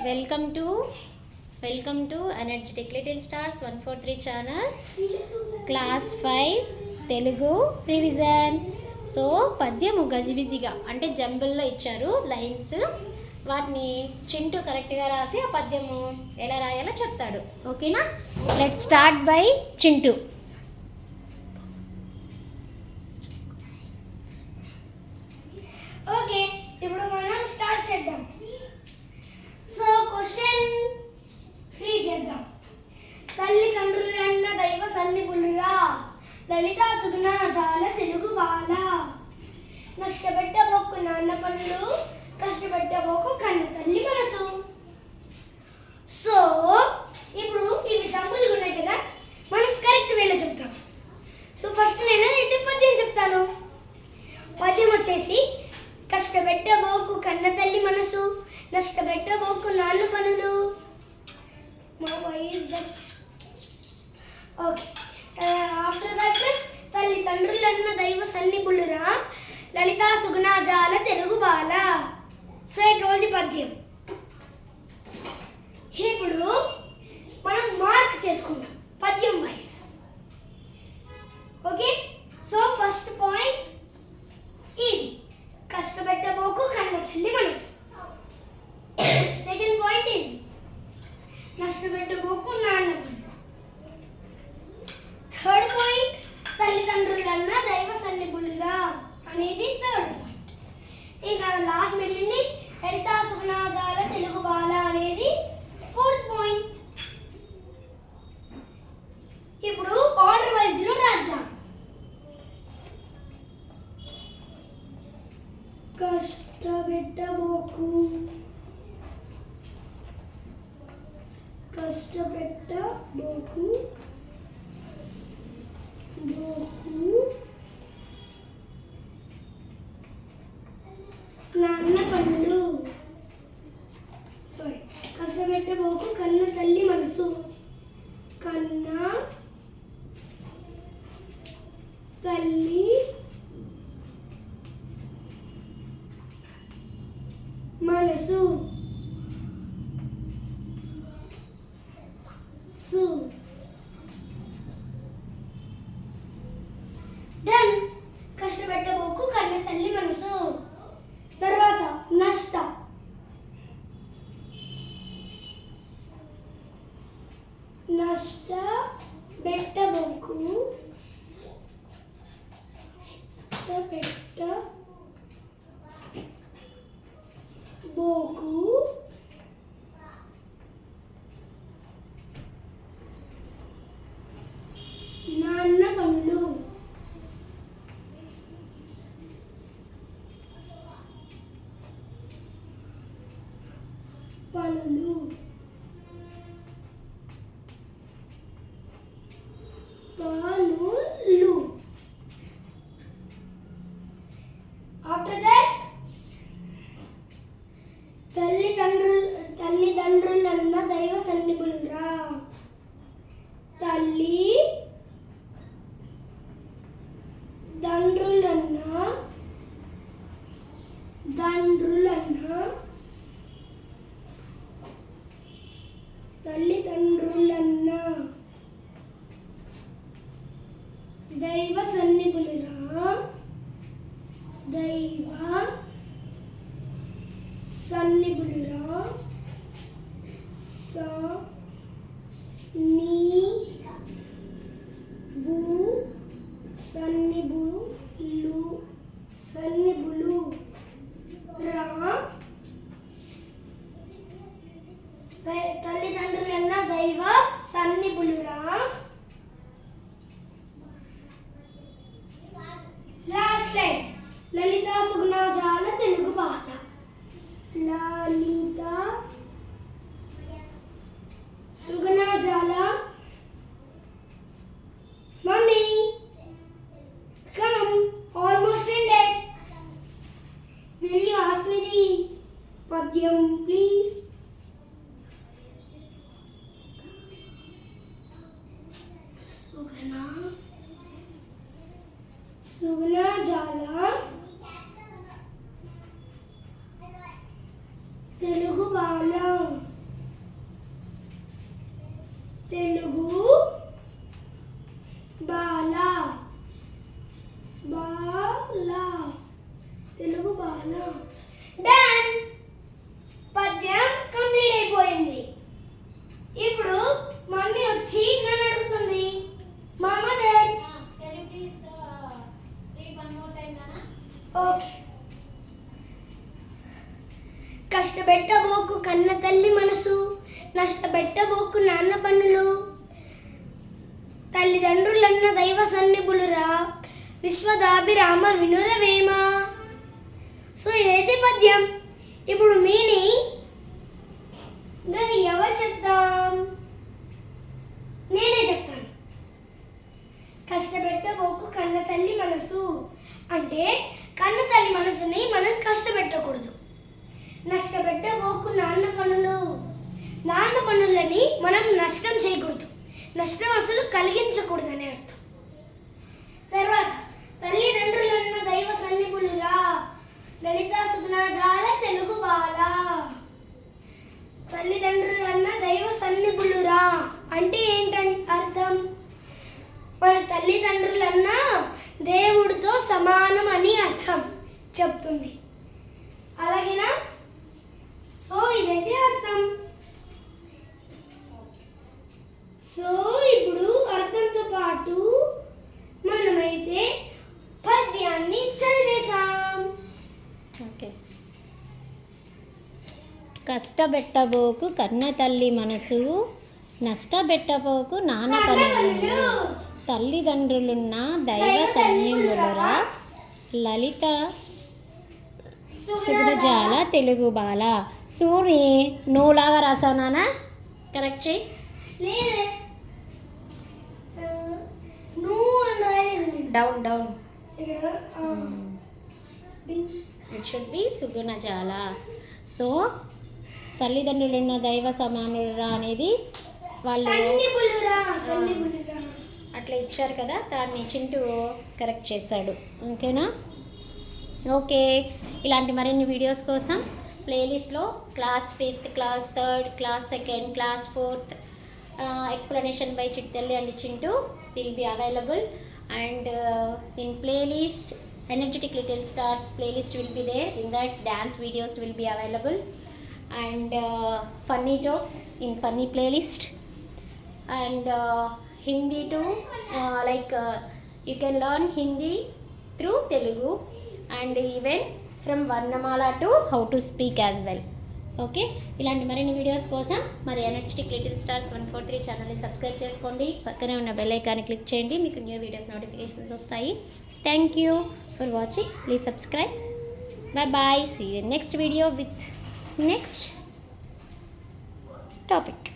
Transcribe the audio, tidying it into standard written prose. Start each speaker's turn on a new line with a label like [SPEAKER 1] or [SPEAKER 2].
[SPEAKER 1] Welcome to energetic little stars 143 channel class 5 Telugu revision. So పద్యము గజిబిజిగా అంటే జంబుల్లో ఇచ్చారు లైన్స్, వాటిని చింటూ కరెక్ట్గా రాసి ఆ పద్యము ఎలా రాయాలో చెప్తాడు. ఓకేనా? Let's start by Chintu.
[SPEAKER 2] Okay, ఇప్పుడు మనం స్టార్ట్ చేద్దాం. సో క్వశ్చన్ 3 చేద్దాం. తల్లిదండ్రులన్న దైవ సన్నిపులురా, లలిత సుగుణ జాల తెలుగు బాల, నష్టపెట్టబోకు నాన్న పనులు, కష్టపెట్టబోకు కన్న తల్లి మనసు. సో ఇప్పుడు ఇవి జంబులుగా ఉన్నాయి కదా, మనం కరెక్ట్ వేలో చెప్తాం. సో ఫస్ట్ నేను ఇది పద్యం చెప్తాను. పద్యం వచ్చేసి, కష్టపెట్టబోకు కన్న తల్లి మనసు, నష్టపెట్టబోకు నాన్న పనులు. ఓకే, ఆఫ్టర్ దట్ తల్లిదండ్రులన్న దైవ సన్నిపులురా, లలితా సుగుణాజాల తెలుగు బాల. సో ఐ టోల్డ్ ది పద్యం. ఇప్పుడు మనం మార్క్ చేసుకుంటాం పద్యం wise. Okay, so first point ఇది, కష్టపెట్టబోకు కన్న తల్లి మనసు. సెకండ్ పాయింట్ ఇది, నష్టపెట్టబోకు నాన్న. థర్డ్ పాయింట్, తల్లిదండ్రులన్న దైవ సన్నిపులురా అనేది థర్డ్ పాయింట్. ఇక లాస్ట్ మిగిలింది లలితా సుగుణాజాల తెలుగు బాల అనేది ఫోర్త్ పాయింట్. ఇప్పుడు ఆర్డర్ వైజ్ లో రాద్దాం. కష్టపెట్టబోకు కష్టపెట్టబోకు బోకు నాన్న పనులు. సారీ, కష్టపెట్టబోకు కన్న తల్లి మనసు, కన్న తల్లి మనసు. సు డన్. కష్టపెట్టబోకు కన్న తల్లి మనసు. తర్వాత నష్ట పెట్టబోకు పెట్టబోకు నాన్న పనులు. పనులు పనులు. ఆఫ్టర్ దట్ తల్లిదండ్రులన్న దైవ సన్నిపులురా, దండ్రులన్న తల్లిదండ్రులన్న దైవ సన్నిపులురా, దైవ సన్నిపులురా, సన్నిబులు రా, తల్లిదండ్రులన్న దైవ సన్నిపులురా. లాస్ట్ టైం లలితా సుగుణాజాల తెలుగు బాల, లలిత సుగుణాజాల. Mummy come, almost ended. Will you ask me the padyam please? సుగుణాజాల తెలుగు బాల. కష్టపెట్టబోకు కన్న తల్లి మనసు, నష్టపెట్టబోకు నాన్న పన్నులు, తల్లిదండ్రులన్న దైవ సన్నిపులురా, విశ్వదాభిరామ వినురవేమ. సో ఇదైతే పద్యం. ఇప్పుడు మీనింగ్ దాన్ని ఎవరు చెప్తాం? నేనే చెప్తాను. కష్టపెట్టబోకు కన్న తల్లి మనసు అంటే కన్న తల్లి మనసుని మనం కష్టపెట్టకూడదు. నష్టపెట్టబోకు నాన్న పనులు, నాన్న పనులని మనం నష్టం చేయకూడదు, నష్టం అసలు కలిగించకూడదు అనే అర్థం. తర్వాత తల్లిదండ్రులన్న దైవ సన్నిపులురా, లలిత సుగుణజాల తెలుగు బాల. తల్లిదండ్రులన్న దైవ సన్నిపులురా అంటే ఏంటంటే అర్థం, మన తల్లిదండ్రులన్న దేవుడితో సమానం అని అర్థం చెప్తుంది. అలాగేనా? సో ఇదైతే అర్థం. సో ఇప్పుడు అర్థంతో పాటు మనమైతే పద్యాన్ని చదివేశాం.
[SPEAKER 1] ఓకే. కష్టపెట్టబోకు కన్న తల్లి మనసు, నష్టపెట్టబోకు నాన్న పనులు, తల్లిదండ్రులున్న దైవ సన్నిములురా, లలిత సుగుణజాల తెలుగు బాల. సూర్ని నువ్వులాగా రాసావు నాన్న, కరెక్ట్ చేయి.
[SPEAKER 2] లేదే, నువ్వు అని రాయలేదు.
[SPEAKER 1] డౌన్ డౌన్,
[SPEAKER 2] ఇక్కడ
[SPEAKER 1] ఇట్ షుడ్ బి సుగుణజాల. సో తల్లిదండ్రులున్న దైవ సమానురా అనేది వాళ్ళు అట్లా ఇచ్చారు కదా, దాన్ని చింటూ కరెక్ట్ చేశాడు. ఓకేనా? ఓకే. ఇలాంటి మరిన్ని వీడియోస్ కోసం ప్లేలిస్ట్లో class 5th, class 3rd, class 2nd, class 4th explanation by Chittalli and Chintu will be available, and in playlist Energetic Little Stars playlist will be there. In that dance videos will be available, and funny jokes in funny playlist, and Hindi too, you can learn Hindi through Telugu, and even from Varnamala to how to speak as well. Okay. ఇలాంటి మరిన్ని videos కోసం మరి energetic little stars 143 ఛానల్ని subscribe చేసుకోండి. పక్కనే ఉన్న bell ఐకాన్ని click చేయండి, మీకు న్యూ వీడియోస్ నోటిఫికేషన్స్ వస్తాయి. Thank you for watching. Please subscribe. Bye bye. See you next video with next topic.